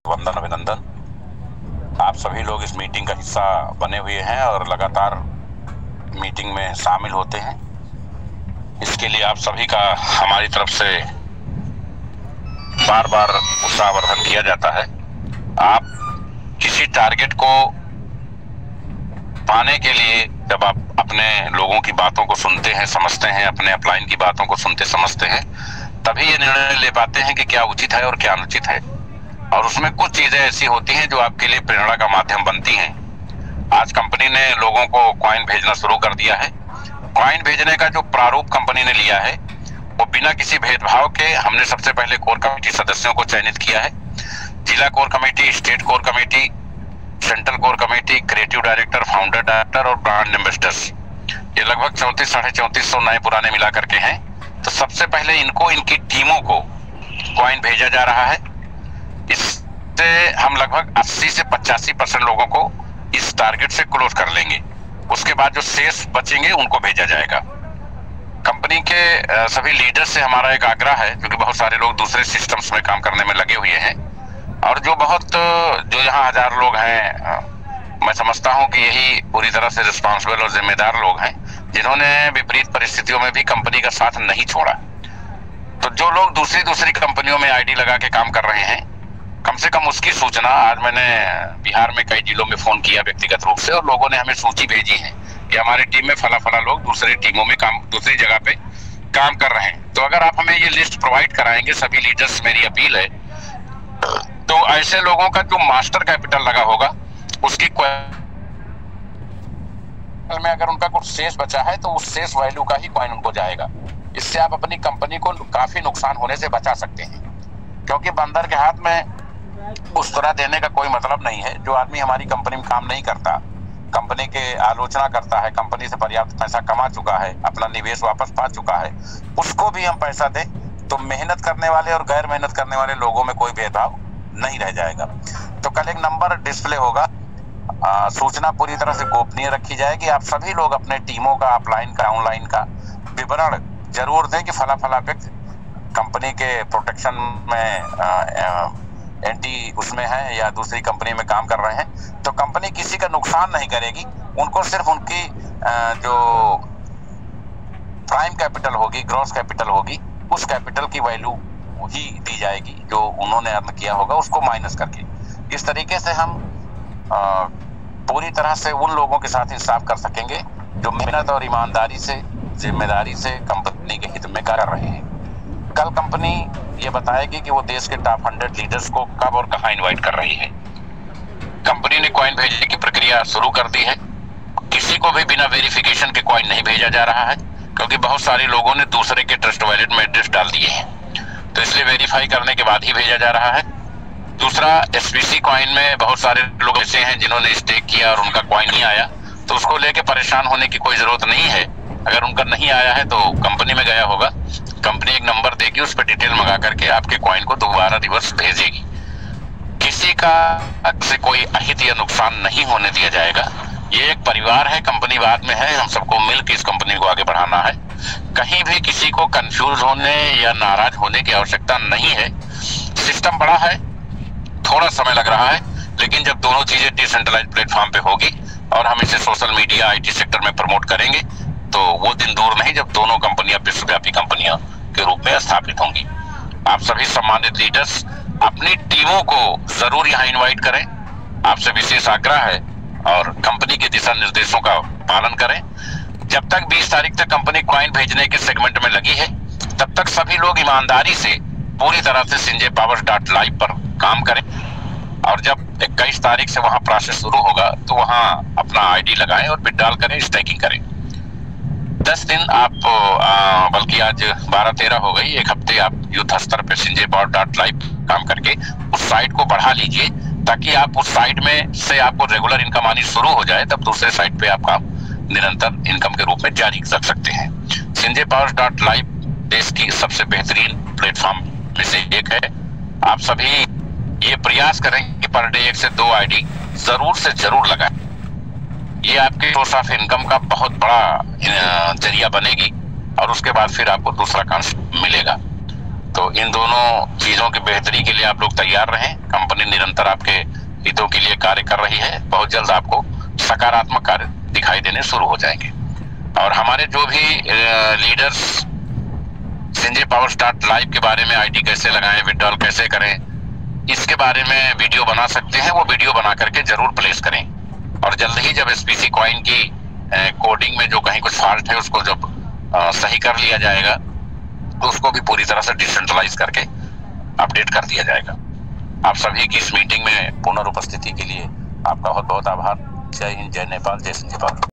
वंदन अभिनंदन। आप सभी लोग इस मीटिंग का हिस्सा बने हुए हैं और लगातार मीटिंग में शामिल होते हैं। इसके लिए आप सभी का हमारी तरफ से बार बार उत्साहवर्धन किया जाता है। आप किसी टारगेट को पाने के लिए जब आप अपने लोगों की बातों को सुनते हैं, समझते हैं, अपने अपलाइन की बातों को सुनते समझते हैं, तभी ये निर्णय ले पाते हैं कि क्या उचित है और क्या अनुचित है। और उसमें कुछ चीजें ऐसी होती हैं जो आपके लिए प्रेरणा का माध्यम बनती हैं। आज कंपनी ने लोगों को कॉइन भेजना शुरू कर दिया है। कॉइन भेजने का जो प्रारूप कंपनी ने लिया है वो बिना किसी भेदभाव के हमने सबसे पहले कोर कमेटी सदस्यों को चयनित किया है। जिला core committee, state core committee, central core committee, creative director, founder director और ब्रांड एम्बेसडर्स, ये लगभग 3400-3450 नए पुराने मिला करके हैं। तो सबसे पहले इनको, इनकी टीमों को कॉइन भेजा जा रहा है। इससे हम लगभग 80 से 85% लोगों को इस टारगेट से क्लोज कर लेंगे। उसके बाद जो शेष बचेंगे उनको भेजा जाएगा। कंपनी के सभी लीडर्स से हमारा एक आग्रह है, क्योंकि बहुत सारे लोग दूसरे सिस्टम्स में काम करने में लगे हुए हैं और जो यहाँ 1000 लोग हैं, मैं समझता हूँ कि यही पूरी तरह से रिस्पॉन्सिबल और जिम्मेदार लोग हैं जिन्होंने विपरीत परिस्थितियों में भी कंपनी का साथ नहीं छोड़ा। तो जो लोग दूसरी कंपनियों में आईडी लगा के काम कर रहे हैं, कम से कम उसकी सूचना, आज मैंने बिहार में कई जिलों में फोन किया व्यक्तिगत रूप से और लोगों ने हमें सूची भेजी है कि हमारी टीम में फला लोग दूसरी टीमों में दूसरी जगह पे काम कर रहे हैं। तो अगर आप हमें ये लिस्ट प्रोवाइड कराएंगे सभी लीडर्स, मेरी अपील है, तो ऐसे लोगों का जो मास्टर कैपिटल लगा होगा उसकी में अगर उनका कुछ शेष बचा है तो उस शेष वैल्यू का ही कॉइन उनको जाएगा। इससे आप अपनी कंपनी को काफी नुकसान होने से बचा सकते हैं, क्योंकि बंदर के हाथ में उस तरह देने का कोई मतलब नहीं है। जो आदमी हमारी कंपनी में काम नहीं करता, कंपनी के आलोचना करता है, कंपनी से पर्याप्त पैसा कमा चुका है, अपना निवेश वापस पा चुका है, उसको भी हम पैसा दें तो मेहनत करने वाले और गैर मेहनत करने वाले लोगों में कोई भेदभाव नहीं रह जाएगा। तो कल एक नंबर डिस्प्ले होगा, सूचना पूरी तरह से गोपनीय रखी जाएगी। आप सभी लोग अपने टीमों का, अपलाइन का, ऑनलाइन का विवरण जरूर दें कि फला व्यक्ति कंपनी के प्रोटेक्शन में एंटी उसमें है या दूसरी कंपनी में काम कर रहे हैं। तो कंपनी किसी का नुकसान नहीं करेगी, उनको सिर्फ उनकी जो प्राइम कैपिटल होगी, ग्रॉस कैपिटल होगी, उस कैपिटल की वैल्यू ही दी जाएगी जो उन्होंने अर्न किया होगा, उसको माइनस करके। इस तरीके से हम पूरी तरह से उन लोगों के साथ इंसाफ कर सकेंगे जो मेहनत और ईमानदारी से, जिम्मेदारी से कंपनी के हित में कर रहे हैं। कल कंपनी ये बताएगी कि वो देश के टॉप 100 लीडर्स को कब और कहां इनवाइट कर रही है। कंपनी ने कॉइन भेजने की प्रक्रिया शुरू कर दी है। किसी को भी बिना वेरिफिकेशन के कॉइन नहीं भेजा जा रहा है, क्योंकि बहुत सारे लोगों ने दूसरे के ट्रस्ट वॉलेट में एड्रेस डाल दिए हैं, तो इसलिए वेरीफाई करने के बाद ही भेजा जा रहा है। दूसरा, एसपीसी कॉइन में बहुत सारे लोग ऐसे हैं जिन्होंने स्टेक किया और उनका कॉइन नहीं आया, तो उसको लेके परेशान होने की कोई जरूरत नहीं है। अगर उनका नहीं आया है तो कंपनी में गया होगा, कंपनी एक नंबर देगी, उस पर डिटेल मंगा करके आपके कॉइन को दोबारा रिवर्स भेजेगी। किसी का से कोई अहित या नुकसान नहीं होने दिया जाएगा। ये एक परिवार है, कंपनी बाद में है, हम सबको मिलकर इस कंपनी को आगे बढ़ाना है। कहीं भी किसी को कंफ्यूज होने या नाराज होने की आवश्यकता नहीं है। सिस्टम बड़ा है, थोड़ा समय लग रहा है, लेकिन जब दोनों चीजें डिसेंट्रलाइज प्लेटफॉर्म पे होगी और हम इसे सोशल मीडिया, आईटी सेक्टर में प्रमोट करेंगे, तो वो दिन दूर नहीं जब दोनों कंपनियां विश्वव्यापी कंपनियां के रूप में स्थापित होंगी। आप सभी सम्मानित लीडर्स अपनी टीमों को जरूर यहाँ इनवाइट करें। आपसे विशेष आग्रह है और कंपनी के दिशा निर्देशों का पालन करें। जब तक 20 तारीख तक कंपनी कॉइन भेजने के सेगमेंट में लगी है, तब तक सभी लोग ईमानदारी से पूरी तरह से sinjaypowers.live पर काम करें और जब 21 तारीख से वहां प्रोसेस शुरू होगा तो वहां अपना आईडी लगाएं और विड्रॉल करें, स्टेकिंग करें। 10 दिन आप बल्कि आज 12-13 हो गई, एक हफ्ते आप युद्ध स्तर पे sinjaypower.live काम करके उस साइट को बढ़ा लीजिए, ताकि आप उस साइट में से आपको रेगुलर इनकम आनी शुरू हो जाए, तब दूसरे साइट पे आप काम निरंतर इनकम के रूप में जारी रख सकते हैं। sinjaypowers.live देश की सबसे बेहतरीन प्लेटफॉर्म में से एक है। आप सभी ये प्रयास करें कि पर डे 1 से 2 आईडी जरूर से जरूर लगाएं। ये आपके सोर्स ऑफ इनकम का बहुत बड़ा जरिया बनेगी और उसके बाद फिर आपको दूसरा काम मिलेगा। तो इन दोनों चीजों की बेहतरी के लिए आप लोग तैयार रहें। कंपनी निरंतर आपके हितों के लिए कार्य कर रही है। बहुत जल्द आपको सकारात्मक कार्य दिखाई देने शुरू हो जाएंगे। और हमारे जो भी लीडर्स सिंजे पावर स्टार्ट लाइव के बारे में आईडी कैसे लगाएं, विड्रॉल कैसे करें, इसके बारे में वीडियो बना सकते हैं, वो वीडियो बना करके जरूर प्लेस करें। और जल्द ही जब SPC कॉइन की कोडिंग में जो कहीं कुछ फॉल्ट है उसको जब सही कर लिया जाएगा तो उसको भी पूरी तरह से डिसेंट्रलाइज करके अपडेट कर दिया जाएगा। आप सभी की इस मीटिंग में पुनर्उपस्थिति के लिए आपका बहुत बहुत आभार। जय हिंद, जय नेपाल, जय सिंजे पावर।